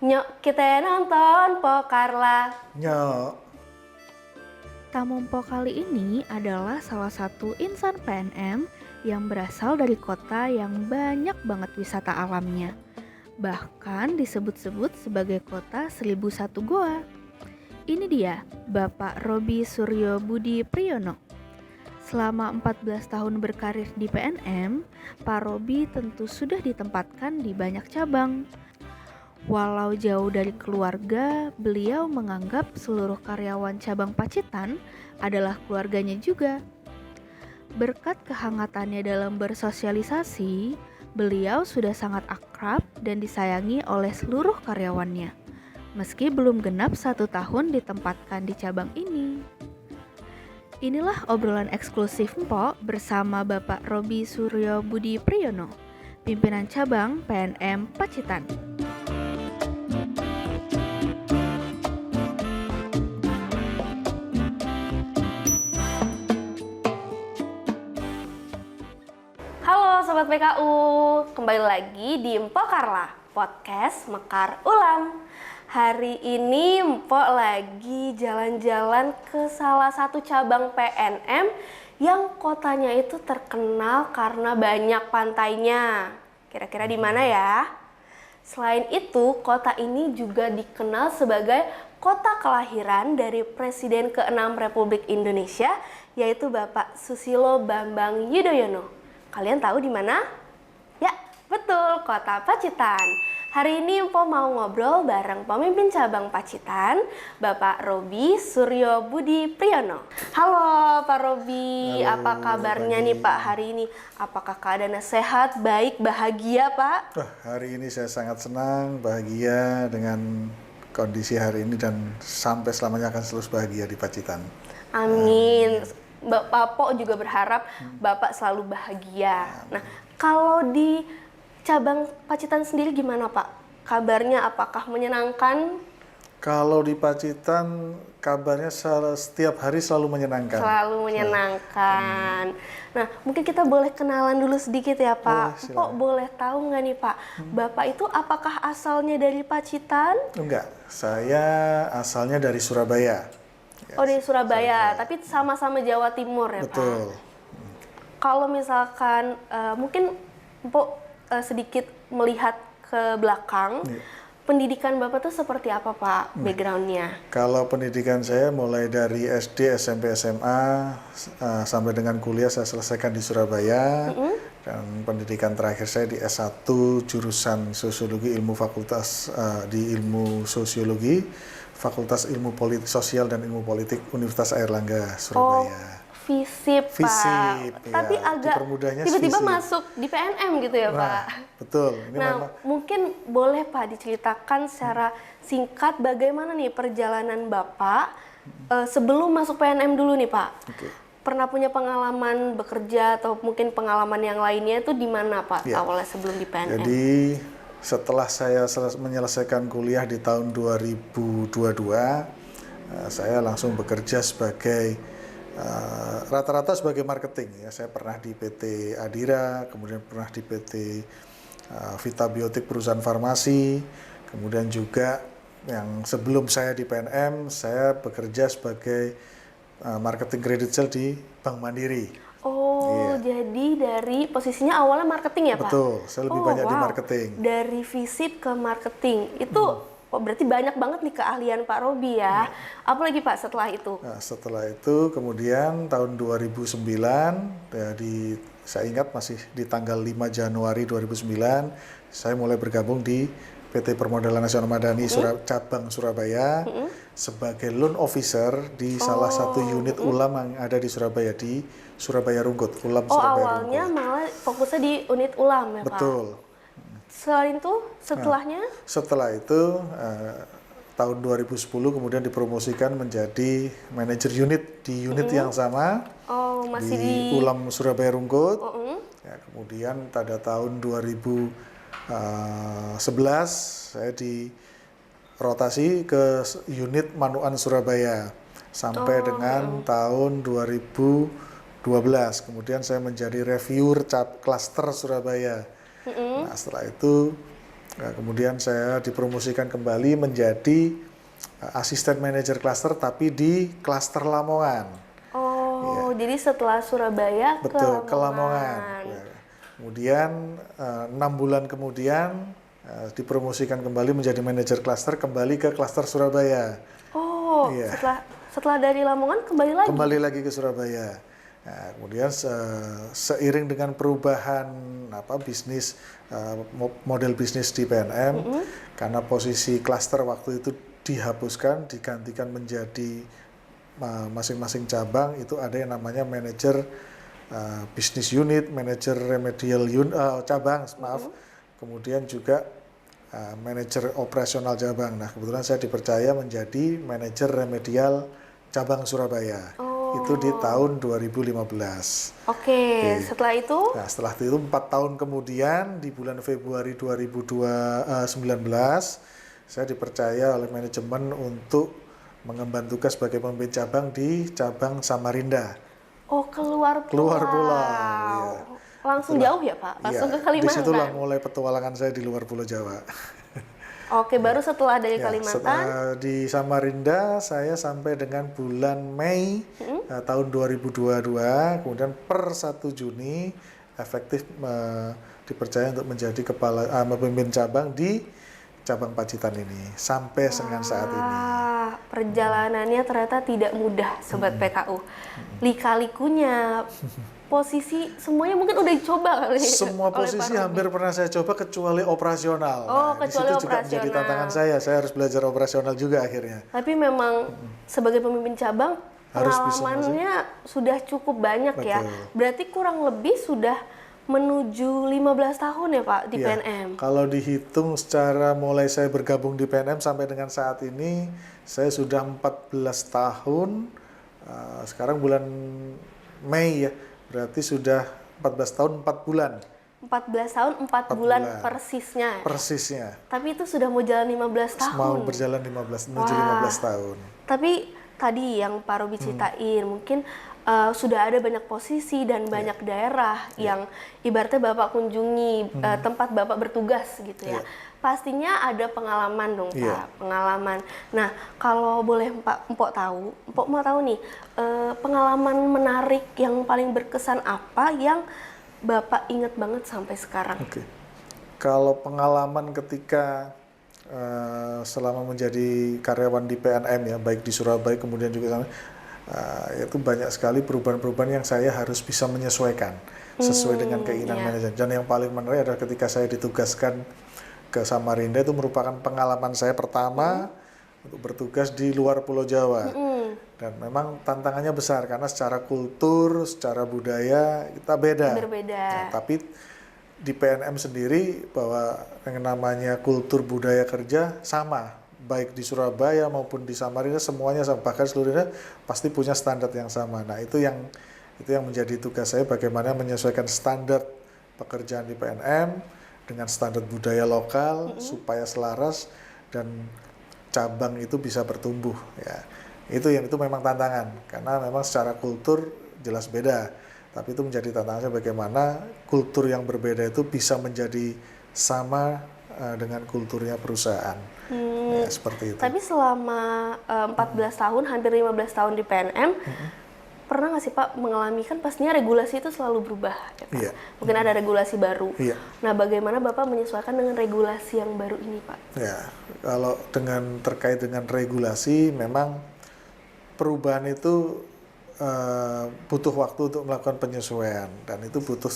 Nyok kita nonton Pokarla. Nyok. Tamu Mpo kali ini adalah salah satu insan PNM yang berasal dari kota yang banyak banget wisata alamnya. Bahkan disebut-sebut sebagai kota 1001 goa. Ini dia, Bapak Robby Suryo Budi Priyono. Selama 14 tahun berkarir di PNM, Pak Robby tentu sudah ditempatkan di banyak cabang. Walau jauh dari keluarga, beliau menganggap seluruh karyawan cabang Pacitan adalah keluarganya juga. Berkat kehangatannya dalam bersosialisasi, beliau sudah sangat akrab dan disayangi oleh seluruh karyawannya. Meski belum genap 1 tahun ditempatkan di cabang ini. Inilah obrolan eksklusif Mpo bersama Bapak Robby Suryo Budi Priyono, pimpinan cabang PNM Pacitan. Halo Sobat PKU, kembali lagi di Pokarla, podcast Mekar Ulam. Hari ini Mpok lagi jalan-jalan ke salah satu cabang PNM yang kotanya itu terkenal karena banyak pantainya. Kira-kira di mana ya? Selain itu, kota ini juga dikenal sebagai kota kelahiran dari Presiden ke-6 Republik Indonesia, yaitu Bapak Susilo Bambang Yudhoyono. Kalian tahu di mana? Ya, betul, kota Pacitan. Hari ini Mpo mau ngobrol bareng pemimpin cabang Pacitan, Bapak Robby Suryo Budi Priyono. Halo Pak Robby, Halo, apa kabarnya nih Pak hari ini? Apakah keadaannya sehat, baik, bahagia Pak? Hari ini saya sangat senang, bahagia dengan kondisi hari ini dan sampai selamanya akan selalu bahagia di Pacitan. Amin. Bapak Po juga berharap Bapak selalu bahagia. Nah, kalau di cabang Pacitan sendiri gimana Pak? Kabarnya apakah menyenangkan? Kalau di Pacitan kabarnya setiap hari selalu menyenangkan. Selalu menyenangkan. Nah, mungkin kita boleh kenalan dulu sedikit ya Pak. Po boleh tahu nggak nih Pak, Bapak itu apakah asalnya dari Pacitan? Enggak, saya asalnya dari Surabaya. Oh dari Surabaya, tapi sama-sama Jawa Timur ya Pak? Betul. Kalau misalkan mungkin Mpok sedikit melihat ke belakang, pendidikan Bapak tuh seperti apa Pak backgroundnya? Kalau pendidikan saya mulai dari SD, SMP, SMA sampai dengan kuliah saya selesaikan di Surabaya. Dan pendidikan terakhir saya di S1 jurusan Sosiologi Ilmu Fakultas di Ilmu Sosiologi Fakultas Ilmu Politik Sosial dan Ilmu Politik Universitas Airlangga Surabaya. FISIP Pak. FISIP, Tapi ya, agak dipermudahnya tiba-tiba FISIP. masuk di PNM gitu ya Pak? Betul. Ini Nah, memang mungkin boleh Pak diceritakan secara singkat bagaimana nih perjalanan Bapak sebelum masuk PNM dulu nih Pak? Oke. Pernah punya pengalaman bekerja atau mungkin pengalaman yang lainnya itu di mana Pak Ya. awalnya sebelum di PNM? Jadi setelah saya menyelesaikan kuliah di tahun 2022, saya langsung bekerja sebagai rata-rata sebagai marketing. Ya, saya pernah di PT Adira, kemudian pernah di PT Vita Biotik perusahaan farmasi, kemudian juga yang sebelum saya di PNM, saya bekerja sebagai marketing credit sale di Bank Mandiri. Oh, jadi dari posisinya awalnya marketing ya Pak? Betul, saya lebih banyak di marketing. Dari FISIP ke marketing, itu berarti banyak banget nih keahlian Pak Robby ya. Apalagi Pak setelah itu? Nah, setelah itu kemudian tahun 2009, ya saya ingat masih di tanggal 5 Januari 2009, saya mulai bergabung di PT Permodalan Nasional Madani cabang Surabaya sebagai loan officer di salah satu unit ulam yang ada di Surabaya, di Surabaya Rungkut, Ulam Surabaya Awalnya Rungkut. malah fokusnya di unit ulam ya Pak? Betul. Selain itu, setelahnya? Setelah itu tahun 2010 kemudian dipromosikan menjadi manajer unit di unit yang sama. Oh, masih di Ulam Surabaya Rungkut. Ya, kemudian pada tahun 2011 saya dirotasi ke unit Manuan Surabaya sampai dengan tahun 2012. Kemudian saya menjadi reviewer cluster Surabaya. Nah, setelah itu Nah, kemudian saya dipromosikan kembali menjadi asisten manajer klaster tapi di klaster Lamongan. Oh, jadi setelah Surabaya Betul, ke ke Lamongan. Lamongan. Ya. Kemudian 6 bulan kemudian dipromosikan kembali menjadi manajer klaster kembali ke klaster Surabaya. Oh, Iya. setelah dari Lamongan kembali lagi. Kembali lagi ke Surabaya. Nah, kemudian seiring dengan perubahan bisnis model bisnis di PNM, karena posisi klaster waktu itu dihapuskan, digantikan menjadi masing-masing cabang itu ada yang namanya manajer bisnis unit, manajer remedial cabang, maaf. Kemudian juga manajer operasional cabang. Nah, kebetulan saya dipercaya menjadi manajer remedial cabang Surabaya. Itu di tahun 2015. Oke, setelah itu? Nah, setelah itu 4 tahun kemudian di bulan Februari 2019 saya dipercaya oleh manajemen untuk mengemban tugas sebagai pemimpin cabang di cabang Samarinda. Oh, keluar Keluar pulau. Iya. Langsung jauh ya, Pak? Langsung ke Kalimantan? Disitulah mulai petualangan saya di luar Pulau Jawa. Oke, baru setelah dari Kalimantan? Di Samarinda saya sampai dengan bulan Mei tahun 2022, kemudian per 1 Juni efektif dipercaya untuk menjadi pemimpin cabang di cabang Pacitan ini sampai dengan saat ini. Perjalanannya ternyata tidak mudah, Sobat PKU. Lika-likunya, posisi semuanya mungkin udah dicoba kali. Semua posisi hampir pernah saya coba kecuali operasional. Kecuali di situ juga menjadi tantangan saya harus belajar operasional juga akhirnya. Tapi memang sebagai pemimpin cabang pengalamannya sudah cukup banyak. Betul. Ya. Berarti kurang lebih sudah menuju 15 tahun ya Pak di PNM? Kalau dihitung secara mulai saya bergabung di PNM sampai dengan saat ini, saya sudah 14 tahun, sekarang bulan Mei ya, berarti sudah 14 tahun 4 bulan. 14 tahun 4 bulan persisnya? Persisnya. Tapi itu sudah mau jalan 15 tahun? Mau berjalan 15 tahun. Tapi tadi yang Pak Robi ceritain, mungkin sudah ada banyak posisi dan banyak daerah yang ibaratnya Bapak kunjungi, tempat Bapak bertugas gitu ya. Pastinya ada pengalaman dong Pak, pengalaman. Nah, kalau boleh Mpok mau tahu nih, pengalaman menarik yang paling berkesan apa yang Bapak ingat banget sampai sekarang? Oke. Kalau pengalaman ketika selama menjadi karyawan di PNM ya, baik di Surabaya kemudian juga itu banyak sekali perubahan-perubahan yang saya harus bisa menyesuaikan sesuai dengan keinginan manajemen. Dan yang paling menarik adalah ketika saya ditugaskan ke Samarinda, itu merupakan pengalaman saya pertama untuk bertugas di luar Pulau Jawa. Dan memang tantangannya besar karena secara kultur, secara budaya kita beda. Berbeda. Nah, tapi di PNM sendiri bahwa yang namanya kultur budaya kerja sama. Baik di Surabaya maupun di Samarinda semuanya sama, bahkan seluruhnya pasti punya standar yang sama. Nah, itu yang menjadi tugas saya, bagaimana menyesuaikan standar pekerjaan di PNM dengan standar budaya lokal supaya selaras dan cabang itu bisa bertumbuh ya. Itu memang tantangan karena memang secara kultur jelas beda. Tapi itu menjadi tantangannya bagaimana kultur yang berbeda itu bisa menjadi sama dengan kulturnya perusahaan. Ya, seperti itu. Tapi selama 14 tahun, hampir 15 tahun di PNM, pernah nggak sih Pak mengalami, kan pastinya regulasi itu selalu berubah ya Pak? Mungkin ada regulasi baru. Nah, bagaimana Bapak menyesuaikan dengan regulasi yang baru ini Pak? Ya, kalau terkait dengan regulasi, memang perubahan itu butuh waktu untuk melakukan penyesuaian, dan itu butuh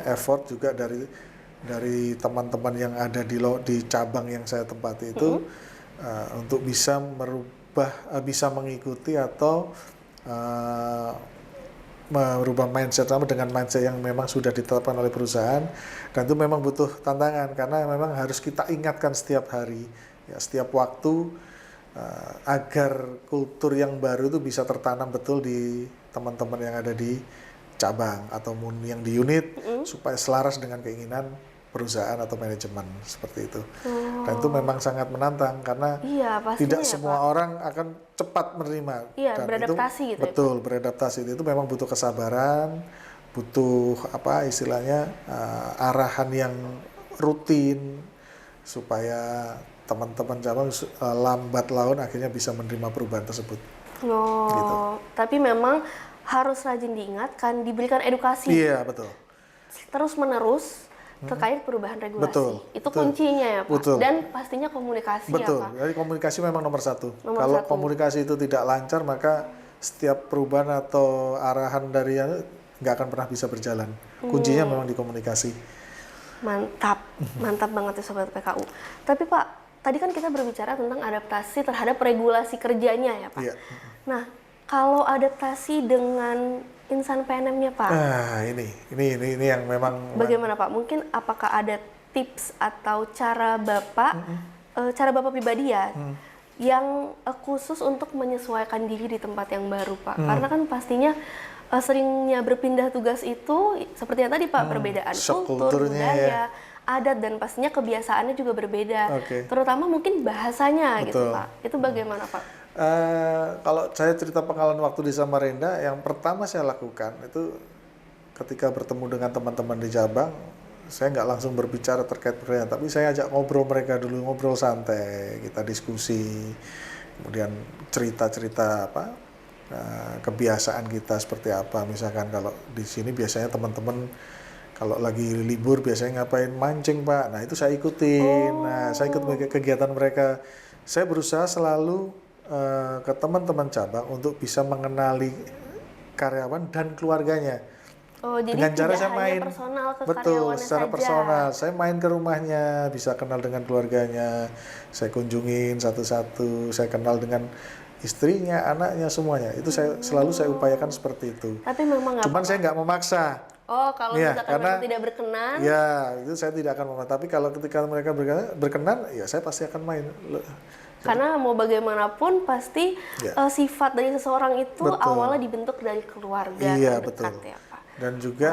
effort juga dari teman-teman yang ada di cabang yang saya tempati itu untuk bisa bisa mengikuti atau merubah mindset sama dengan mindset yang memang sudah ditetapkan oleh perusahaan. Dan itu memang butuh tantangan karena memang harus kita ingatkan setiap hari ya, setiap waktu agar kultur yang baru itu bisa tertanam betul di teman-teman yang ada di cabang ataupun yang di unit supaya selaras dengan keinginan perusahaan atau manajemen seperti itu. Dan itu memang sangat menantang karena tidak semua orang akan cepat menerima. Dan beradaptasi itu, betul, beradaptasi itu memang butuh kesabaran, butuh istilahnya arahan yang rutin supaya teman-teman cabang lambat laun akhirnya bisa menerima perubahan tersebut. Oh, Gitu. tapi memang harus rajin diingatkan, diberikan edukasi Iya, betul. terus-menerus terkait perubahan regulasi. Betul, Itu betul. kuncinya ya Pak. Betul. Dan pastinya komunikasi Betul. ya Pak. Jadi komunikasi memang nomor satu. Nomor Kalau satu. komunikasi itu tidak lancar, maka setiap perubahan atau arahan dari nggak akan pernah bisa berjalan. Kuncinya memang di komunikasi. Mantap, mantap banget ya Sobat PKU. Tapi Pak, tadi kan kita berbicara tentang adaptasi terhadap regulasi kerjanya ya Pak. Iya. Nah, kalau adaptasi dengan insan PNM-nya Pak, Nah, ini yang memang bagaimana Pak? Mungkin apakah ada tips atau cara Bapak pribadi ya, yang khusus untuk menyesuaikan diri di tempat yang baru Pak? Karena kan pastinya seringnya berpindah tugas itu seperti yang tadi Pak, perbedaan shock kultur, kulturnya budaya, ya. adat, dan pastinya kebiasaannya juga berbeda. Oke. Terutama mungkin bahasanya gitu Betul. Pak. Itu bagaimana Pak? Kalau saya cerita pengalaman waktu di Samarinda, yang pertama saya lakukan itu ketika bertemu dengan teman-teman di cabang, saya nggak langsung berbicara terkait pekerjaan, tapi saya ajak ngobrol mereka dulu, ngobrol santai, kita diskusi, kemudian cerita-cerita kebiasaan kita seperti apa. Misalkan kalau di sini biasanya teman-teman kalau lagi libur biasanya ngapain, mancing Pak. Nah itu saya ikutin. Nah saya ikut kegiatan mereka. Saya berusaha selalu ke teman-teman cabang untuk bisa mengenali karyawan dan keluarganya. Oh, jadi Dengan cara tidak saya hanya main, personal ke betul, karyawannya secara saja. personal. Saya main ke rumahnya, bisa kenal dengan keluarganya, saya kunjungin satu-satu, saya kenal dengan istrinya, anaknya, semuanya. Itu selalu saya upayakan seperti itu. Tapi memang nggak Cuman saya nggak memaksa. Oh, kalau Iya, misalkan karena- memang tidak berkenan, Ya, itu saya tidak akan memaksa. Tapi kalau ketika mereka berkenan, ya saya pasti akan main. karena mau bagaimanapun pasti Ya. sifat dari seseorang itu Betul. awalnya dibentuk dari keluarga Iya, terdekat betul. ya Pak. Dan juga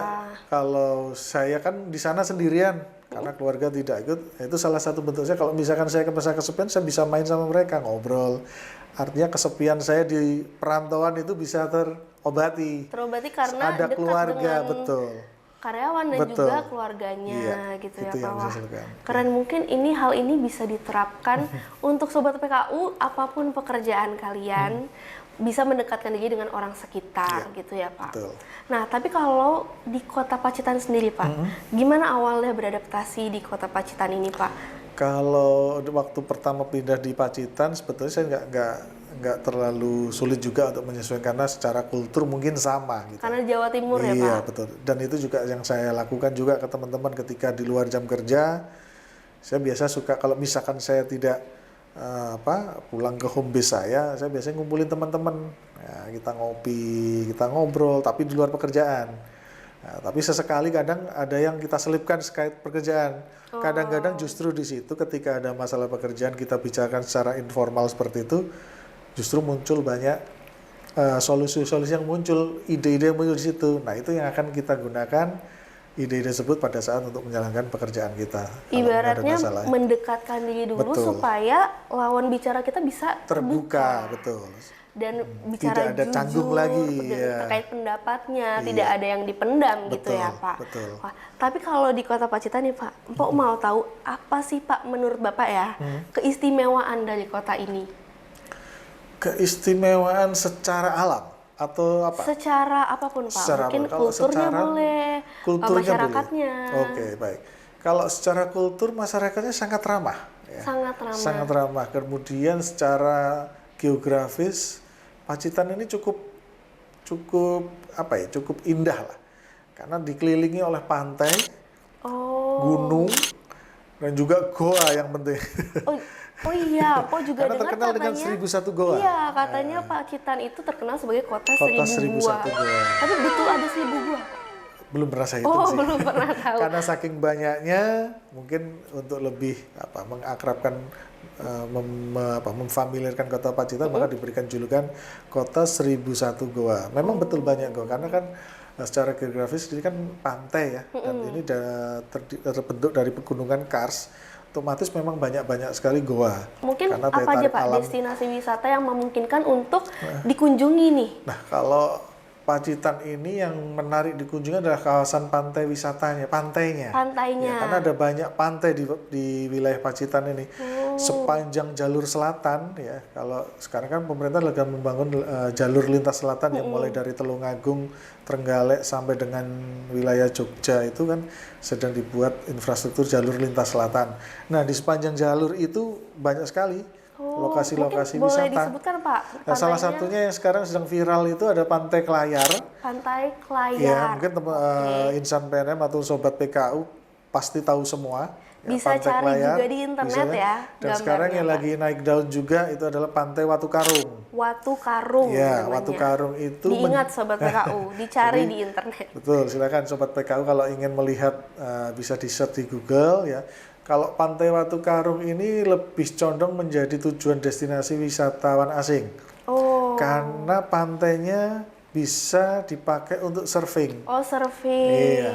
kalau saya kan di sana sendirian karena keluarga tidak ikut, itu salah satu bentuknya. Kalau misalkan saya merasa kesepian, saya bisa main sama mereka, ngobrol. Artinya kesepian saya di perantauan itu bisa terobati. Terobati karena Ada dekat keluarga, dengan betul. karyawan dan Betul. juga keluarganya Iya, gitu itu ya yang Pak. bisa Wah, saya lakukan. keren. Mungkin hal ini bisa diterapkan untuk Sobat PKU, apapun pekerjaan kalian, bisa mendekatkan diri dengan orang sekitar gitu ya Pak. Betul. Nah, tapi kalau di Kota Pacitan sendiri Pak, gimana awalnya beradaptasi di Kota Pacitan ini Pak? Kalau waktu pertama pindah di Pacitan, sebetulnya saya nggak terlalu sulit juga untuk menyesuaikan karena secara kultur mungkin sama gitu. Karena Jawa Timur ya Pak? Iya, betul. Dan itu juga yang saya lakukan juga ke teman-teman ketika di luar jam kerja. Saya biasa suka kalau misalkan saya tidak pulang ke home base saya biasanya ngumpulin teman-teman. Ya, kita ngopi, kita ngobrol, tapi di luar pekerjaan. Nah, tapi sesekali kadang ada yang kita selipkan terkait pekerjaan. Kadang-kadang justru di situ ketika ada masalah pekerjaan kita bicarakan secara informal seperti itu, justru muncul banyak solusi-solusi yang muncul, ide-ide yang muncul di situ. Nah itu yang akan kita gunakan ide-ide tersebut pada saat untuk menjalankan pekerjaan kita. Kalau Ibaratnya ada masalah. mendekatkan diri dulu Betul. supaya lawan bicara kita bisa Terbuka, betul. dan bicara Tidak ada jujur canggung lagi, dan ya. terkait pendapatnya, Iya. tidak ada yang dipendam gitu Betul, ya Pak. betul. Wah, tapi kalau di Kota Pacitan nih Pak, Mpok mau tahu apa sih Pak menurut Bapak ya keistimewaan dari kota ini? Keistimewaan secara alam atau apa? Secara apapun Pak, Secara mungkin apa? Kalau kulturnya secara boleh, kulturnya masyarakatnya boleh. Oke, baik. Kalau secara kultur masyarakatnya sangat ramah. Ya. sangat ramah. Sangat ramah. Kemudian secara geografis Pacitan ini cukup cukup indah lah. Karena dikelilingi oleh pantai, Oh, gunung, dan juga goa yang penting. oh iya, Pok juga Karena dengar terkenal dengan katanya. 1001 goa. Iya, katanya Pacitan itu terkenal sebagai kota, Kota 1000 gua. 1001 goa. Tapi betul ada 1000 gua. Belum pernah saya hitung Oh, sih. belum pernah tahu. Karena saking banyaknya, mungkin untuk lebih mengakrabkan, memfamiliarkan kota Pacitan, maka diberikan julukan kota 1001 goa. Memang betul banyak goa, karena kan secara geografis ini kan pantai ya, dan ini terbentuk dari pegunungan kars. Otomatis memang banyak sekali goa. Mungkin Karena apa aja Pak destinasi wisata yang memungkinkan untuk dikunjungi nih? Nah, kalau Pacitan ini yang menarik dikunjungi adalah kawasan pantai wisatanya, pantainya. Pantainya. Ya, karena ada banyak pantai di wilayah Pacitan ini. Sepanjang jalur selatan ya. Kalau sekarang kan pemerintah lagi membangun jalur lintas selatan yang mulai dari Tulungagung, Trenggalek sampai dengan wilayah Jogja itu kan sedang dibuat infrastruktur jalur lintas selatan. Nah, di sepanjang jalur itu banyak sekali lokasi-lokasi mungkin wisata. boleh disebutkan Pak? Nah, salah Pantainya? satunya yang sekarang sedang viral itu ada Pantai Klayar. Pantai Klayar. Ya, mungkin insan PNM atau sobat PKU pasti tahu semua. Ya, Bisa Pantai cari Klayar, juga di internet bisa, ya. Dan sekarang yang Pak. lagi naik daun juga itu adalah Pantai Watu Karung. Watu Karung. Ya, namanya. Watu Karung itu diingat sobat PKU, dicari Jadi, di internet. Betul, silakan sobat PKU kalau ingin melihat bisa di-search di Google ya. Kalau Pantai Watu Karung ini lebih condong menjadi tujuan destinasi wisatawan asing. Oh. Karena pantainya bisa dipakai untuk surfing. Oh, surfing. Iya.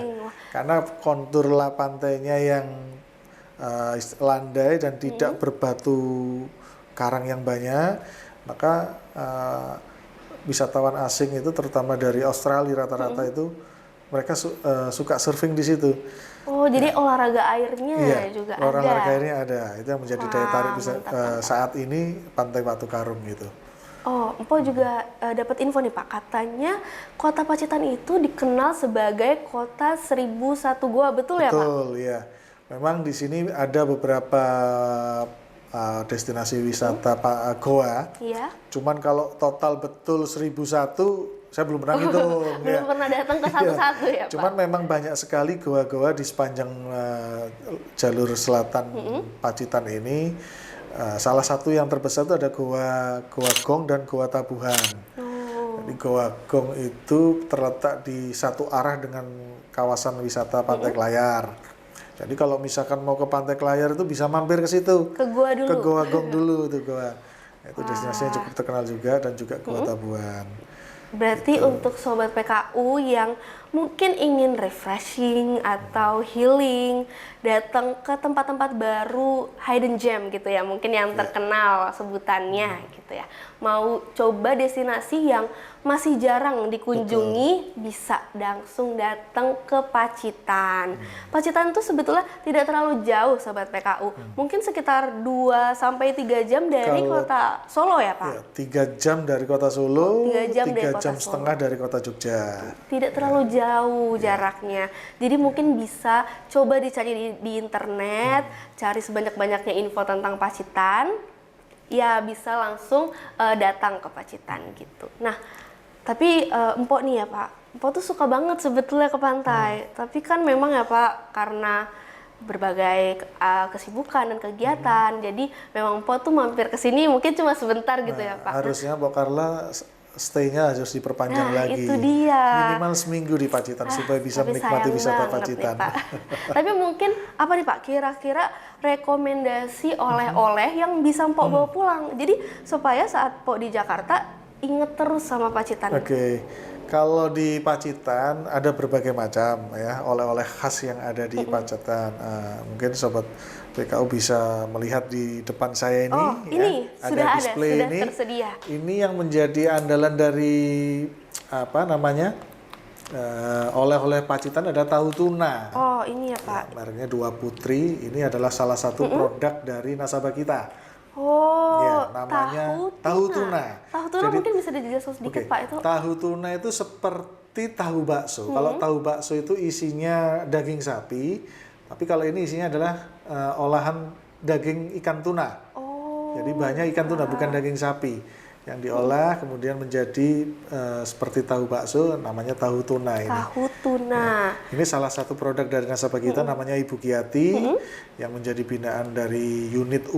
Karena kontur pantainya yang landai dan tidak berbatu karang yang banyak, maka wisatawan asing itu terutama dari Australia rata-rata itu mereka suka surfing di situ. Oh, jadi olahraga airnya juga ada. Olahraga airnya ada. Itu yang menjadi daya tarik mantap. saat ini Pantai Watu Karung gitu. Oh, Empo juga dapat info nih Pak, katanya Kota Pacitan itu dikenal sebagai kota 1001 gua, betul ya Pak? Betul, ya. Memang di sini ada beberapa destinasi wisata goa. Iya. Cuman kalau total betul 1001 saya belum pernah ngitung. Belum pernah datang ke satu-satu ya Pak? Cuman memang banyak sekali goa-goa di sepanjang jalur selatan Pacitan ini. Salah satu yang terbesar itu ada Goa Gong dan Goa Tabuhan. Jadi Goa Gong itu terletak di satu arah dengan kawasan wisata Pantai Klayar. Jadi kalau misalkan mau ke Pantai Klayar itu bisa mampir ke situ. Ke gua dulu. Ke Goa Gong dulu tuh Goa. Itu destinasinya cukup terkenal juga dan juga Goa Tabuhan. Berarti untuk sobat PKU yang mungkin ingin refreshing atau healing, datang ke tempat-tempat baru hidden gem gitu ya, mungkin yang terkenal sebutannya gitu ya. Mau coba destinasi yang masih jarang dikunjungi, bisa langsung datang ke Pacitan. Pacitan itu sebetulnya tidak terlalu jauh sobat PKU. Mungkin sekitar 2 sampai 3 jam dari kota Solo ya, Pak? Ya, 3 jam dari kota Solo, 3 jam dari 3 kota jam Solo. setengah dari kota Jogja. Tidak terlalu jauh jaraknya. Jadi mungkin bisa coba dicari di internet, cari sebanyak-banyaknya info tentang Pacitan. Ya bisa langsung datang ke Pacitan gitu. Nah, tapi Empok nih ya Pak, Empok tuh suka banget sebetulnya ke pantai. Tapi kan memang ya Pak, karena berbagai kesibukan dan kegiatan, jadi memang Empok tuh mampir ke sini mungkin cuma sebentar gitu ya Pak. Harusnya Mbak Carla stay-nya harus diperpanjang Nah, lagi. itu dia. Minimal seminggu di Pacitan supaya bisa Tapi menikmati sayang wisata banget Pacitan. nih, Pak. Tapi mungkin apa nih Pak, kira-kira rekomendasi oleh-oleh yang bisa Empok bawa pulang. Jadi supaya saat Empok di Jakarta inget terus sama Pacitan. Oke. Kalau di Pacitan ada berbagai macam ya oleh-oleh khas yang ada di Pacitan. Mungkin sobat PKU bisa melihat di depan saya ini. Oh, ya, ini sudah ada, display sudah ini. tersedia. Ini yang menjadi andalan dari apa namanya oleh-oleh Pacitan ada tahu tuna. Oh, ini ya Pak. Mereknya Dua Putri. Ini adalah salah satu produk dari nasabah kita. Oh, Ya, namanya tahu tuna. Tahu tuna Jadi, mungkin bisa dijelaskan sedikit Oke, Pak itu. tahu tuna itu seperti tahu bakso. Kalau tahu bakso itu isinya daging sapi, tapi kalau ini isinya adalah olahan daging ikan tuna. Oh. Jadi banyak ikan tuna, bukan daging sapi. Yang diolah kemudian menjadi seperti tahu bakso, namanya tahu tuna ini. Tahu tuna. Ini salah satu produk dari nasabah kita namanya Ibu Giati yang menjadi binaan dari unit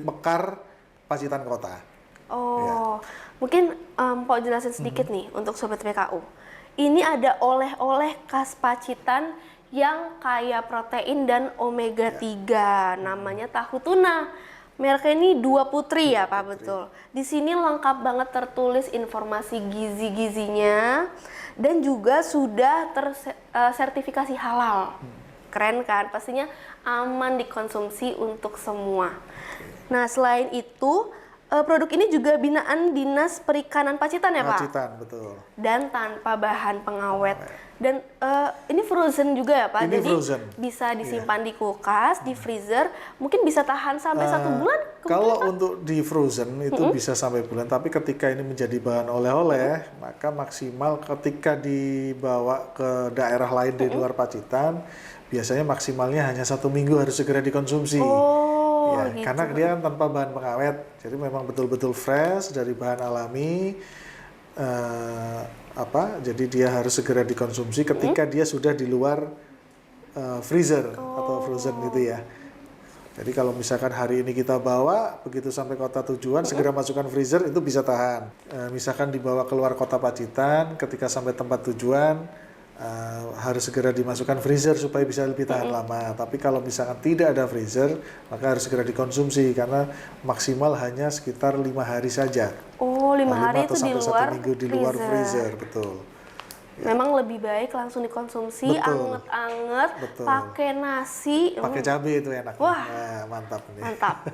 Mekar Pacitan Kota. Oh, mungkin Pak jelasin sedikit nih untuk sobat PKU. Ini ada oleh-oleh khas Pacitan yang kaya protein dan omega 3. Namanya tahu tuna. Mereknya ini Dua Putri ya Pak, betul. Di sini lengkap banget tertulis informasi gizi-gizinya dan juga sudah tersertifikasi halal. Keren kan? Pastinya aman dikonsumsi untuk semua. Nah, selain itu produk ini juga binaan Dinas Perikanan Pacitan ya Pak? Pacitan, betul. Dan tanpa bahan pengawet. Dan ini frozen juga ya Pak? Ini Jadi frozen. bisa disimpan di kulkas, di freezer, mungkin bisa tahan sampai 1 bulan. Kalau untuk di frozen itu bisa sampai bulan, tapi ketika ini menjadi bahan oleh-oleh, maka maksimal ketika dibawa ke daerah lain di luar Pacitan, biasanya maksimalnya hanya 1 minggu harus segera dikonsumsi. Oh, Ya, gitu. karena dia kan tanpa bahan pengawet, jadi memang betul-betul fresh dari bahan alami. Jadi dia harus segera dikonsumsi ketika dia sudah di luar freezer atau frozen gitu ya. Jadi kalau misalkan hari ini kita bawa, begitu sampai kota tujuan, segera masukkan freezer, itu bisa tahan. Misalkan dibawa keluar kota Pacitan, ketika sampai tempat tujuan, harus segera dimasukkan freezer supaya bisa lebih tahan lama. Tapi kalau misalkan tidak ada freezer, maka harus segera dikonsumsi, karena maksimal hanya sekitar 5 hari saja. Oh, 5 hari atau itu di sampai luar 1 minggu di luar freezer, betul. Memang lebih baik langsung dikonsumsi, Betul. anget-anget, Betul. pakai nasi. Pakai cabai itu enak. Wah. Nah, mantap nih. Mantap.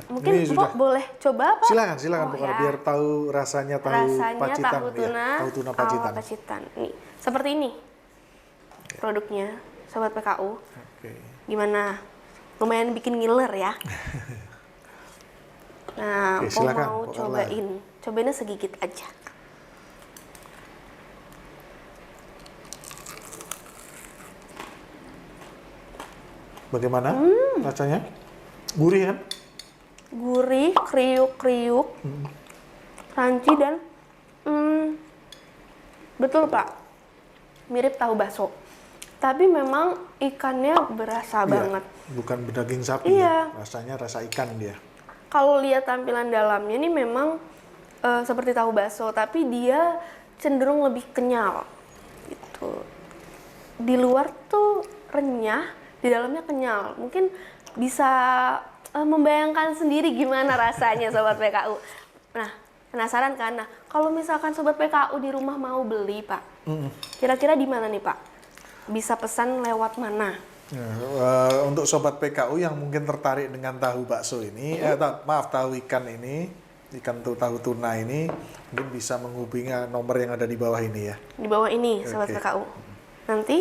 Mungkin Ini sudah. Mpok boleh coba Pak? Silakan Oh, Pokoknya, ya. biar tahu rasanya tahu Rasanya Pacitan tahu tuna, ya. Tahu tuna Pacitan. ala Pacitan. Nih, seperti ini produknya, Sobat PKU. Oke. Gimana? Lumayan bikin ngiler ya. Nah, Oke, Mpok silakan, mau Mpok cobain. Cobainnya segigit aja. Bagaimana rasanya? Gurih kan? Gurih, kriuk-kriuk, crunchy dan betul Pak, mirip tahu bakso. Tapi memang ikannya berasa Iya, banget. bukan daging sapi. Iya. Ya. Rasanya rasa ikan dia. Kalau lihat tampilan dalamnya ini memang seperti tahu bakso, tapi dia cenderung lebih kenyal. Gitu. Di luar tuh renyah, di dalamnya kenyal. Mungkin bisa membayangkan sendiri gimana rasanya Sobat PKU. Nah, penasaran kan? Nah, kalau misalkan Sobat PKU di rumah mau beli Pak, kira-kira di mana nih Pak? Bisa pesan lewat mana? Ya, untuk sobat PKU yang mungkin tertarik dengan tahu bakso ini, tahu ikan ini, tahu tuna ini, mungkin bisa menghubungi nomor yang ada di bawah ini ya. Di bawah ini Sobat Oke. PKU. Nanti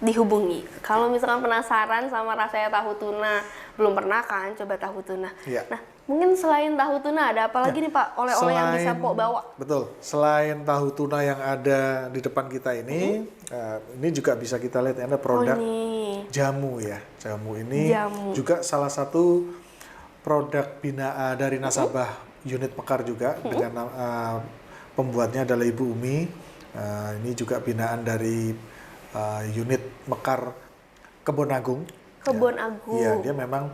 dihubungi. Kalau misalkan penasaran sama rasanya tahu tuna, belum pernah kan coba tahu tuna. Iya. Nah, mungkin selain tahu tuna ada apa lagi nih Pak? Oleh-oleh yang bisa Pok bawa? Betul. Selain tahu tuna yang ada di depan kita ini juga bisa kita lihat ada produk ini. jamu ya. Jamu ini Jamu. juga salah satu produk binaan dari nasabah unit Mekar juga dengan pembuatnya adalah Ibu Umi. Ini juga binaan dari unit Mekar Kebon Agung. Kebon Agung. Iya, dia memang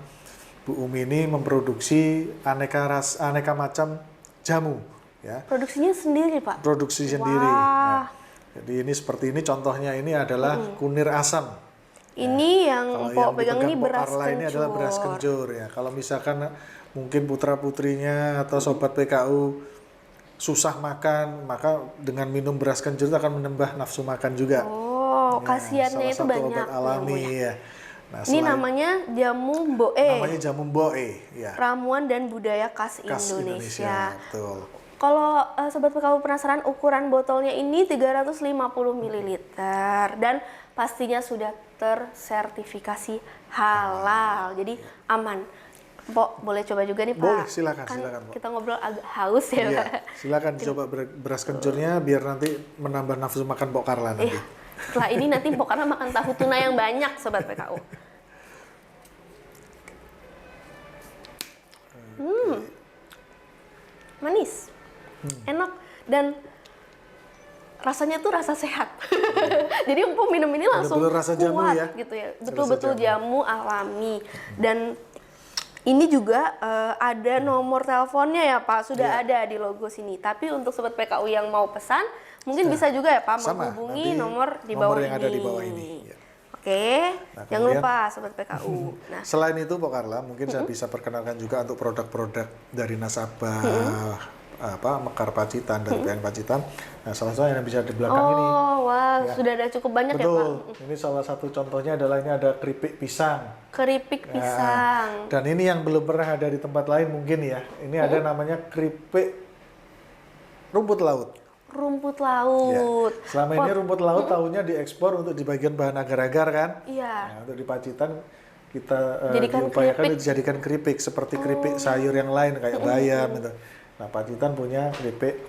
Bu Umi ini memproduksi aneka macam jamu ya. Produksinya sendiri Pak? Produksi sendiri. Wah. Nah, jadi ini seperti ini contohnya ini adalah kunir asam. Ini yang Kalau Pok yang pegang ini dipegang beras Pokarla ini adalah beras kencur. kencur ya. Kalau misalkan mungkin putra-putrinya atau sobat PKU susah makan, maka dengan minum beras kencur itu akan menambah nafsu makan juga. Oh, Ya, khasiatnya salah itu satu banyak. obat alami ilmunya. ya. Nah, Ini selain- namanya jamu Mboe. namanya jamu Mboe ya. Ramuan dan budaya khas Khas Indonesia. betul. Kalau Sobat PKU penasaran, ukuran botolnya ini 350 ml dan pastinya sudah tersertifikasi halal. Jadi aman. Pok, boleh coba juga nih Pak? Boleh, silakan, Kan silakan, Pok. kita ngobrol agak haus ya Iya, Pak. silakan dicoba beras kencurnya biar nanti menambah nafsu makan Pok Karla nanti. Iya. Setelah ini nanti Pok karena makan tahu tuna yang banyak Sobat PKU. Manis, enak dan rasanya tuh rasa sehat. Jadi empuk minum ini langsung Betul-betul rasa jamu kuat ya? gitu ya. Rasa Betul-betul jamu. jamu alami dan ini juga ada nomor teleponnya ya Pak, sudah Iya. ada di logo sini. Tapi untuk Sobat PKU yang mau pesan, mungkin bisa juga ya Pak Sama, menghubungi nanti nomor di nomor bawah yang ini. ada di bawah ini, ya. Oke, Nah, jangan kemudian- lupa Sobat PKU. Nah, Selain itu Pok Karla, mungkin saya bisa perkenalkan juga untuk produk-produk dari nasabah mekar Pacitan dari PN Pacitan. Nah, salah satu yang bisa di belakang ini. Oh, wah, Ya. sudah ada cukup banyak ya, Pak? Betul. Ini salah satu contohnya adalah ini ada keripik pisang. Keripik Ya, pisang. dan ini yang belum pernah ada di tempat lain mungkin ya. Ini ada namanya keripik rumput laut. Rumput Ya. laut. Selama ini rumput laut tahunya diekspor untuk di bagian bahan agar-agar kan. Iya. Nah, untuk di Pacitan kita Jadikan diupayakan keripik. dijadikan keripik seperti keripik sayur yang lain kayak bayam gitu. Nah, Pacitan punya keripik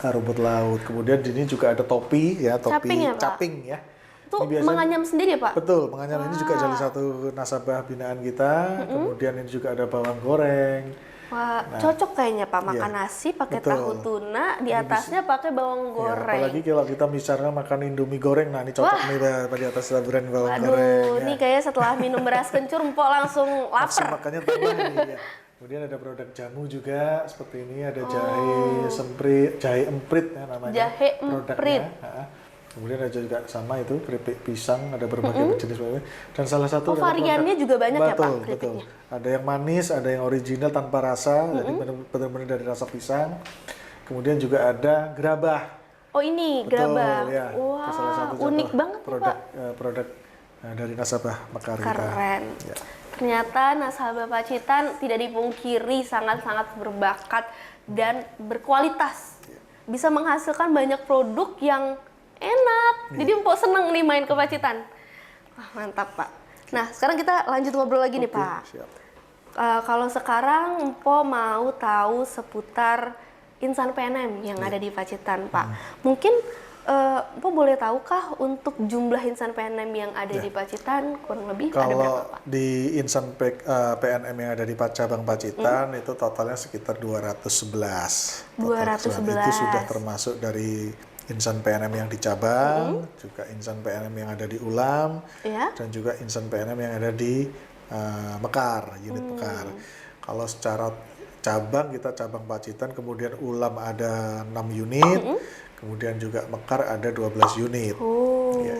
rumput laut. Kemudian di sini juga ada topi ya, topi Caping ya, Pak? caping ya. Itu Ini biasanya- menganyam sendiri, Pak? Betul, menganyam ini juga salah satu nasabah binaan kita. Kemudian ini juga ada bawang goreng. Wah, cocok kayaknya, Pak, makan Iya. nasi pakai Betul. tahu tuna, di atasnya pakai bawang Ya, goreng. apalagi kalau kita misalnya makan Indomie goreng, nah ini cocok nih Pak, di atas taburan bawang goreng. Waduh, ya. ini kayaknya setelah minum beras kencur, Mpok langsung Langsung lapar. makannya tambah nih. Ya. Kemudian ada produk jamu juga seperti ini, ada jahe semprit, jahe emprit ya namanya. Jahe produknya. emprit. Kemudian ada juga sama itu keripik pisang, ada berbagai jenis dan salah satu adalah variannya juga banyak ya, Pak, betul, betul. keripiknya? Ada yang manis, ada yang original tanpa rasa, jadi benar-benar dari rasa pisang. Kemudian juga ada gerabah. Oh, ini Betul, gerabah. ya. Itu Wah, salah satu unik contoh banget nih, produk Pak. produk dari nasabah mekar kita. Keren. Ya. Ternyata nasabah Pacitan tidak dipungkiri sangat-sangat berbakat dan berkualitas. Bisa menghasilkan banyak produk yang enak. Jadi Mpok seneng nih main ke Pacitan. Wah, mantap, Pak. Nah, sekarang kita lanjut ngobrol lagi nih, Oke, Pak. siap. Kalau sekarang Mpok mau tahu seputar insan PNM yang ada di Pacitan, Pak. Mungkin Mpok boleh tahukah untuk jumlah insan PNM yang ada di Pacitan kurang lebih ada berapa, Kalau Pak? di insan PNM yang ada di cabang Pacitan itu totalnya sekitar 211. Total 211. Itu sudah termasuk dari insan PNM yang di cabang, juga insan PNM yang ada di Ulam, Ya. dan juga insan PNM yang ada di Mekar, unit Mekar. Kalau secara cabang kita cabang Pacitan, kemudian Ulam ada 6 unit, kemudian juga Mekar ada 12 unit. Oh, Iya.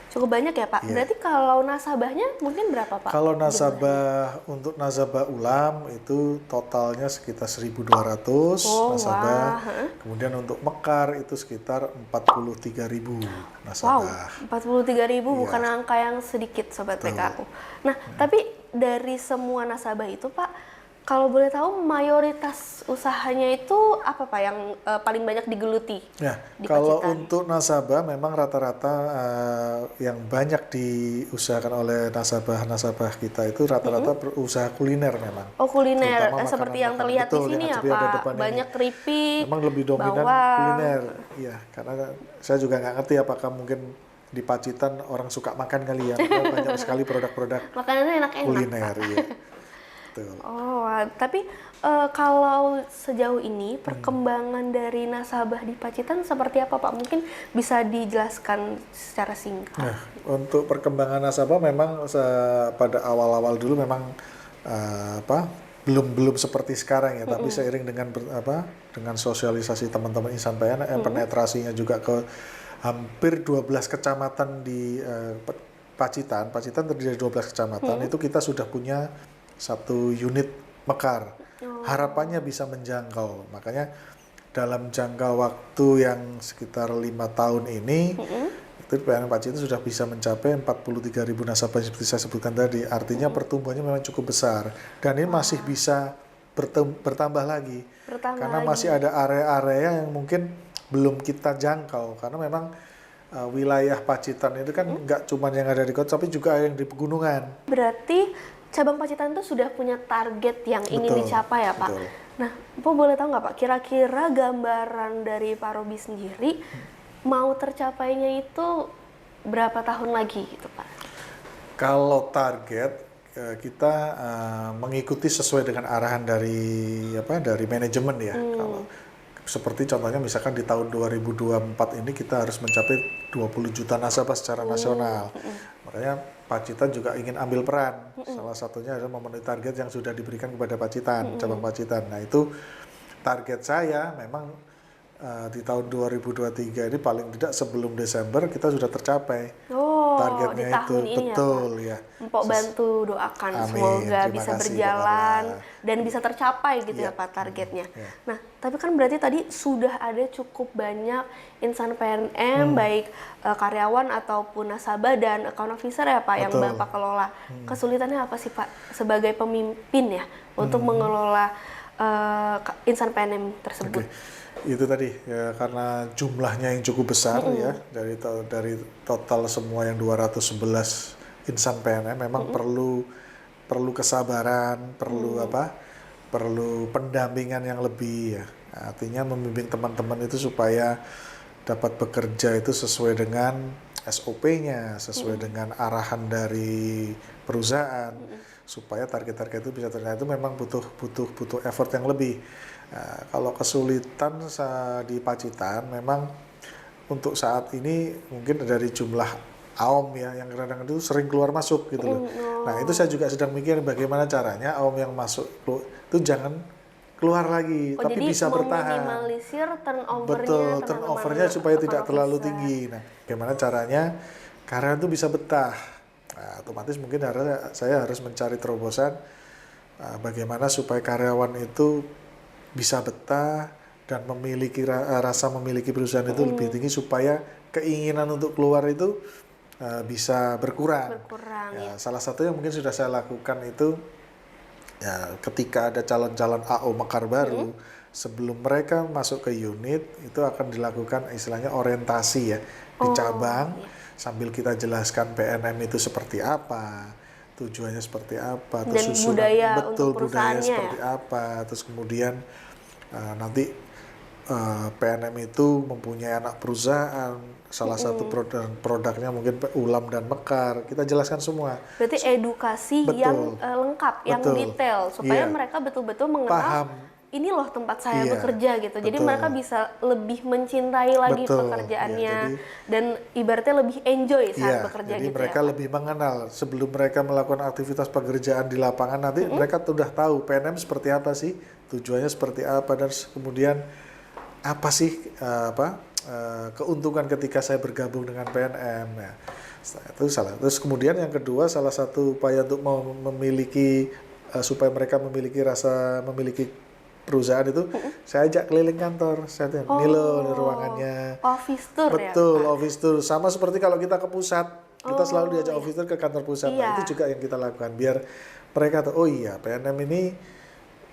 cukup banyak ya, Pak. Berarti kalau nasabahnya mungkin berapa, Pak? Kalau untuk nasabah Ulam itu totalnya sekitar 1.200 nasabah. Kemudian untuk Mekar itu sekitar 43.000 Wow, nasabah. 43.000 Iya. bukan angka yang sedikit, Sobat PKU. Nah, tapi dari semua nasabah itu, Pak, kalau boleh tahu mayoritas usahanya itu apa, Pak, yang paling banyak digeluti? Ya, di kalau Pacitan? untuk nasabah memang rata-rata yang banyak diusahakan oleh nasabah-nasabah kita itu rata-rata usaha kuliner memang. Oh, kuliner. Terutama Seperti yang makanan-makanan. terlihat Betul, di sini yang ya, seperti ada Pak. depan ini. Banyak keripik, Memang lebih dominan bawang. kuliner. Iya, karena saya juga nggak ngerti apakah mungkin di Pacitan orang suka makan kali ya. Karena banyak sekali produk-produk Makanannya enak-enak. kuliner. Iya. Betul. Oh, wah. Tapi kalau sejauh ini perkembangan dari nasabah di Pacitan seperti apa, Pak? Mungkin bisa dijelaskan secara singkat. Nah, untuk perkembangan nasabah memang pada awal-awal dulu memang belum seperti sekarang ya, tapi seiring dengan sosialisasi teman-teman insan PNM, penetrasinya juga ke hampir 12 kecamatan di Pacitan terdiri dari 12 kecamatan, itu kita sudah punya satu unit mekar. Harapannya bisa menjangkau, makanya dalam jangka waktu yang sekitar 5 tahun ini itu PNM Pacitan sudah bisa mencapai 43.000 nasabah seperti saya sebutkan tadi. Artinya pertumbuhannya memang cukup besar dan ini masih bisa bertambah lagi. Karena masih ada area-area yang mungkin belum kita jangkau, karena memang wilayah Pacitan itu kan nggak cuma yang ada di kota, tapi juga yang di pegunungan. Berarti cabang Pacitan itu sudah punya target yang ingin Betul, dicapai ya, Pak? betul. Nah, Pak boleh tahu nggak, Pak, kira-kira gambaran dari Pak Robi sendiri mau tercapainya itu berapa tahun lagi gitu, Pak? Kalau target kita mengikuti sesuai dengan arahan dari manajemen ya. Kalau seperti contohnya misalkan di tahun 2024 ini kita harus mencapai 20 juta nasabah secara nasional. Makanya Pacitan juga ingin ambil peran. Salah satunya adalah memenuhi target yang sudah diberikan kepada Pacitan, cabang Pacitan. Nah, itu target saya memang di tahun 2023 ini paling tidak sebelum Desember kita sudah tercapai. Oh, targetnya di tahun itu. ini Betul ya, ya. Pak. Mpok bantu doakan Amin. semoga Terima bisa kasih, berjalan Pak. dan bisa tercapai gitu Iya. ya Pak targetnya. Iya. Nah, tapi kan berarti tadi sudah ada cukup banyak insan PNM baik karyawan ataupun nasabah dan account officer ya Pak yang Betul. Bapak kelola. Kesulitannya apa sih Pak sebagai pemimpin ya untuk mengelola insan PNM tersebut? Oke. Itu tadi ya, karena jumlahnya yang cukup besar ya dari total semua yang 211 insan PNM memang perlu kesabaran, perlu perlu pendampingan yang lebih ya. Artinya membimbing teman-teman itu supaya dapat bekerja itu sesuai dengan SOP-nya, sesuai dengan arahan dari perusahaan supaya target-target itu bisa tercapai. Itu memang butuh effort yang lebih. Nah, kalau kesulitan di Pacitan memang untuk saat ini mungkin dari jumlah AOM ya yang kadang-kadang itu sering keluar masuk gitu loh. Nah, itu saya juga sedang mikir bagaimana caranya AOM yang masuk itu jangan keluar lagi, tapi jadi bisa bertahan. meminimalisir turnover-nya Betul, teman-teman turnover-nya supaya tidak account terlalu officer. tinggi. Nah, bagaimana caranya karyawan itu bisa betah? Nah, otomatis mungkin saya harus mencari terobosan bagaimana supaya karyawan itu bisa betah dan memiliki rasa memiliki perusahaan itu lebih tinggi supaya keinginan untuk keluar itu bisa berkurang. Ya, salah satu yang mungkin sudah saya lakukan itu ya ketika ada calon-calon AO Mekar baru sebelum mereka masuk ke unit itu akan dilakukan istilahnya orientasi ya di cabang sambil kita jelaskan PNM itu seperti apa, tujuannya seperti apa, terus dan budaya untuk budaya perusahaannya seperti apa, terus kemudian nanti PNM itu mempunyai anak perusahaan, salah satu produknya mungkin Ulam dan Mekar, kita jelaskan semua. Berarti edukasi yang lengkap, yang detail supaya mereka betul-betul mengenal paham. Ini loh tempat saya Iya, bekerja gitu. Jadi mereka bisa lebih mencintai lagi pekerjaannya dan ibaratnya lebih enjoy saat bekerja jadi gitu mereka ya. lebih mengenal sebelum mereka melakukan aktivitas pekerjaan di lapangan nanti mereka sudah tahu PNM seperti apa sih, tujuannya seperti apa dan kemudian apa sih keuntungan ketika saya bergabung dengan PNM ya. Itu salah. Terus kemudian yang kedua salah satu upaya untuk memiliki supaya mereka memiliki rasa memiliki perusahaan itu saya ajak keliling kantor, saya tanya, ini loh ruangannya. Office tour Betul, ya, Pak? office tour. Sama seperti kalau kita ke pusat, kita selalu diajak office tour ke kantor pusat. Nah, itu juga yang kita lakukan biar mereka tahu, oh iya PNM ini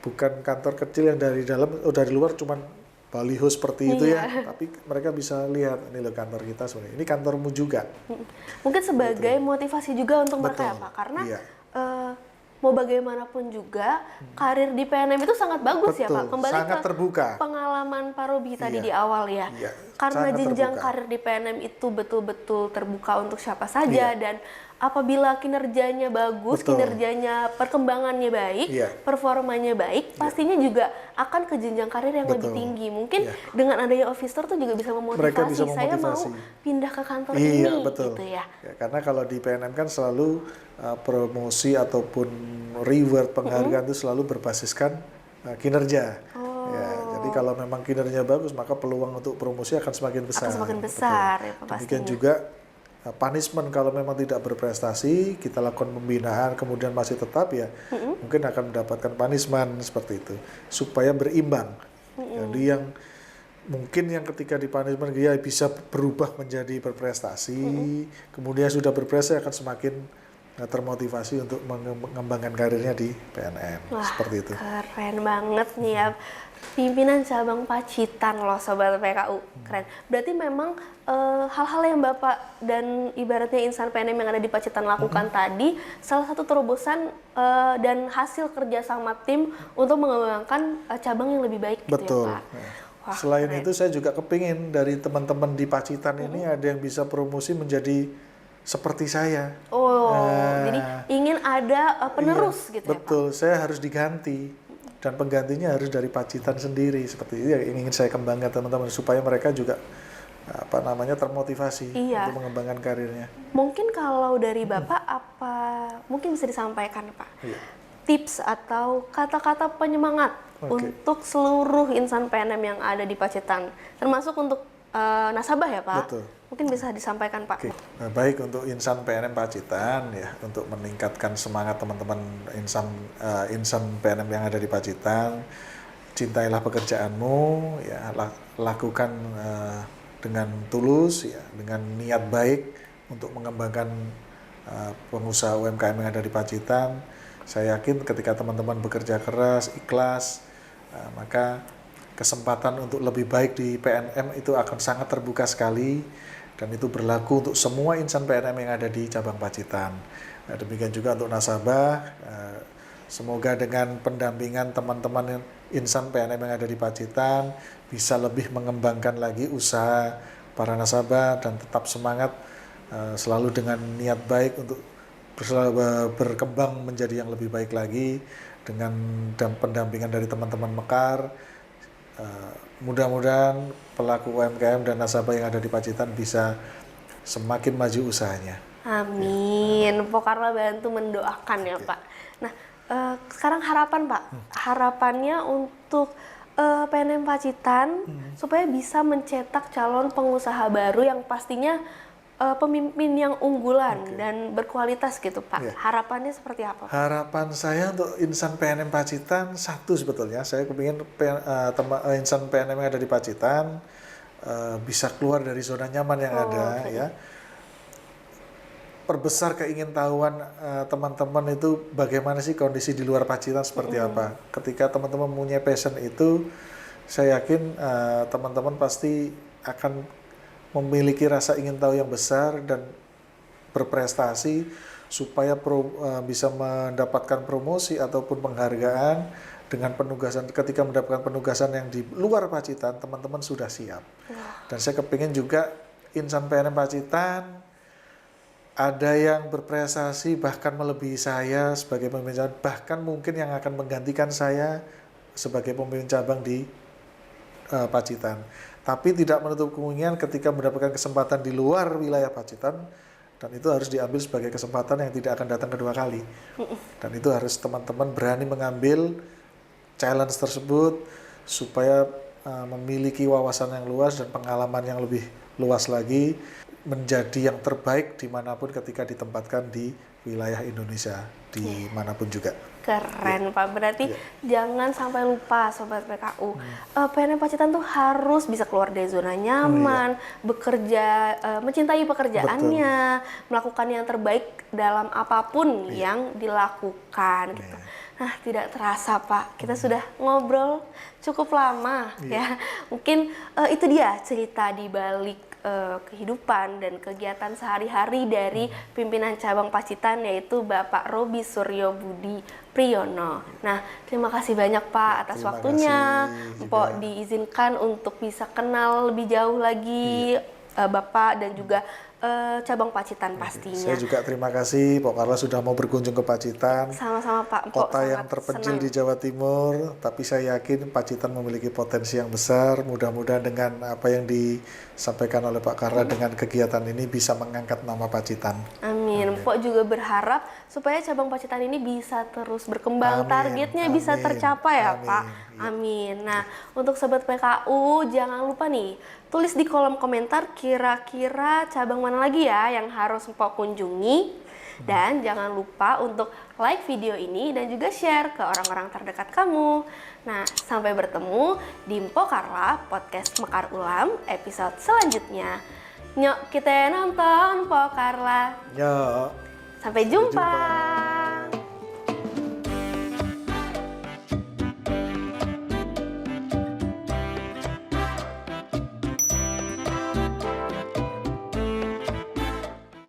bukan kantor kecil yang dari dalam, dari luar cuman baliho seperti itu ya, tapi mereka bisa lihat ini loh kantor kita sebenarnya. Ini kantormu juga. Mungkin sebagai motivasi juga untuk mereka ya Pak, karena mau bagaimanapun juga karir di PNM itu sangat bagus ya Pak. Kembali sangat ke terbuka. Pengalaman Pak Robi tadi di awal ya. Karena jenjang karir di PNM itu betul-betul terbuka untuk siapa saja dan apabila kinerjanya bagus, kinerjanya perkembangannya baik, performanya baik, pastinya juga akan ke jenjang karir yang lebih tinggi. Mungkin dengan adanya office tour tuh juga bisa memotivasi, saya mau pindah ke kantor ini gitu ya. Karena kalau di PNM kan selalu promosi ataupun reward penghargaan itu selalu berbasiskan kinerja. Ya, jadi kalau memang kinerjanya bagus maka peluang untuk promosi akan semakin besar. Akan semakin besar ya Pak. Demikian juga punishment kalau memang tidak berprestasi, kita lakukan pembinaan kemudian masih tetap ya mungkin akan mendapatkan punishment seperti itu supaya berimbang. Jadi yang mungkin yang ketika di punishment dia bisa berubah menjadi berprestasi, kemudian sudah berprestasi akan semakin termotivasi untuk mengembangkan karirnya di PNM. Wah, seperti itu. Keren banget nih ya. Pimpinan cabang Pacitan loh Sobat PKU. Keren. Berarti memang hal-hal yang Bapak dan ibaratnya insan PNM yang ada di Pacitan lakukan tadi salah satu terobosan dan hasil kerja sama tim untuk mengembangkan cabang yang lebih baik gitu Betul. ya Pak. Wah, selain keren. itu saya juga kepingin dari teman-teman di Pacitan ini ada yang bisa promosi menjadi seperti saya. Jadi ingin ada penerus gitu ya Pak? Betul, saya harus diganti dan penggantinya harus dari Pacitan sendiri seperti itu yang ingin saya kembangkan teman-teman supaya mereka juga termotivasi untuk mengembangkan karirnya. Mungkin kalau dari Bapak apa mungkin bisa disampaikan Pak? Tips atau kata-kata penyemangat untuk seluruh insan PNM yang ada di Pacitan, termasuk untuk nasabah ya Pak? Betul. Mungkin bisa disampaikan Pak. Oke. Nah, baik untuk Insan PNM Pacitan ya, untuk meningkatkan semangat teman-teman insan PNM yang ada di Pacitan, cintailah pekerjaanmu ya, lakukan dengan tulus ya, dengan niat baik untuk mengembangkan pengusaha UMKM yang ada di Pacitan. Saya yakin ketika teman-teman bekerja keras, ikhlas, maka kesempatan untuk lebih baik di PNM itu akan sangat terbuka sekali, dan itu berlaku untuk semua insan PNM yang ada di cabang Pacitan. Nah, demikian juga untuk nasabah, semoga dengan pendampingan teman-teman insan PNM yang ada di Pacitan bisa lebih mengembangkan lagi usaha para nasabah dan tetap semangat selalu dengan niat baik untuk berkembang menjadi yang lebih baik lagi dengan pendampingan dari teman-teman Mekar. Mudah-mudahan pelaku UMKM dan nasabah yang ada di Pacitan bisa semakin maju usahanya. Amin. Pok Carla bantu mendoakan ya Pak. Nah, sekarang harapan Pak, harapannya untuk PNM Pacitan supaya bisa mencetak calon pengusaha baru yang pastinya pemimpin yang unggulan dan berkualitas gitu Pak. Harapannya seperti apa Pak? Harapan saya untuk insan PNM Pacitan satu sebetulnya, saya kepingin insan PNM yang ada di Pacitan bisa keluar dari zona nyaman yang ada ya. Perbesar keingintahuan teman-teman itu bagaimana sih kondisi di luar Pacitan seperti apa. Ketika teman-teman punya passion itu, saya yakin teman-teman pasti akan memiliki rasa ingin tahu yang besar dan berprestasi supaya bisa mendapatkan promosi ataupun penghargaan dengan penugasan. Ketika mendapatkan penugasan yang di luar Pacitan, teman-teman sudah siap. Dan saya kepingin juga insan PNM Pacitan ada yang berprestasi bahkan melebihi saya sebagai pemimpin cabang, bahkan mungkin yang akan menggantikan saya sebagai pemimpin cabang di Pacitan. Tapi tidak menutup kemungkinan ketika mendapatkan kesempatan di luar wilayah Pacitan, dan itu harus diambil sebagai kesempatan yang tidak akan datang kedua kali. Dan itu harus teman-teman berani mengambil challenge tersebut supaya memiliki wawasan yang luas dan pengalaman yang lebih luas lagi, menjadi yang terbaik dimanapun ketika ditempatkan di wilayah Indonesia, dimanapun juga. Keren Pak, berarti jangan sampai lupa Sobat PKU, PNM Pacitan tuh harus bisa keluar dari zona nyaman, bekerja, mencintai pekerjaannya, melakukan yang terbaik dalam apapun yang dilakukan gitu. Nah, tidak terasa Pak, kita sudah ngobrol cukup lama ya. Mungkin itu dia cerita di balik kehidupan dan kegiatan sehari-hari dari pimpinan cabang Pacitan, yaitu Bapak Roby Suryo Budi Priyono. Nah, terima kasih banyak Pak atas waktunya. Mpok diizinkan untuk bisa kenal lebih jauh lagi Bapak dan juga cabang Pacitan pastinya. Saya juga terima kasih Pok Carla sudah mau berkunjung ke Pacitan. Sama-sama Pak. Kota yang terpencil di Jawa Timur, tapi saya yakin Pacitan memiliki potensi yang besar. Mudah-mudahan dengan apa yang disampaikan oleh Pak Carla dengan kegiatan ini bisa mengangkat nama Pacitan. Amin. Pok juga berharap supaya cabang Pacitan ini bisa terus berkembang, targetnya bisa tercapai ya Pak. Amin. Nah, untuk Sobat PKU jangan lupa nih, tulis di kolom komentar kira-kira cabang mana lagi ya yang harus Mpok kunjungi. Dan jangan lupa untuk like video ini dan juga share ke orang-orang terdekat kamu. Nah, sampai bertemu di Mpok Carla Podcast Mekar Ulam episode selanjutnya. Nyok kita nonton Mpok Carla. Nyok. Sampai jumpa.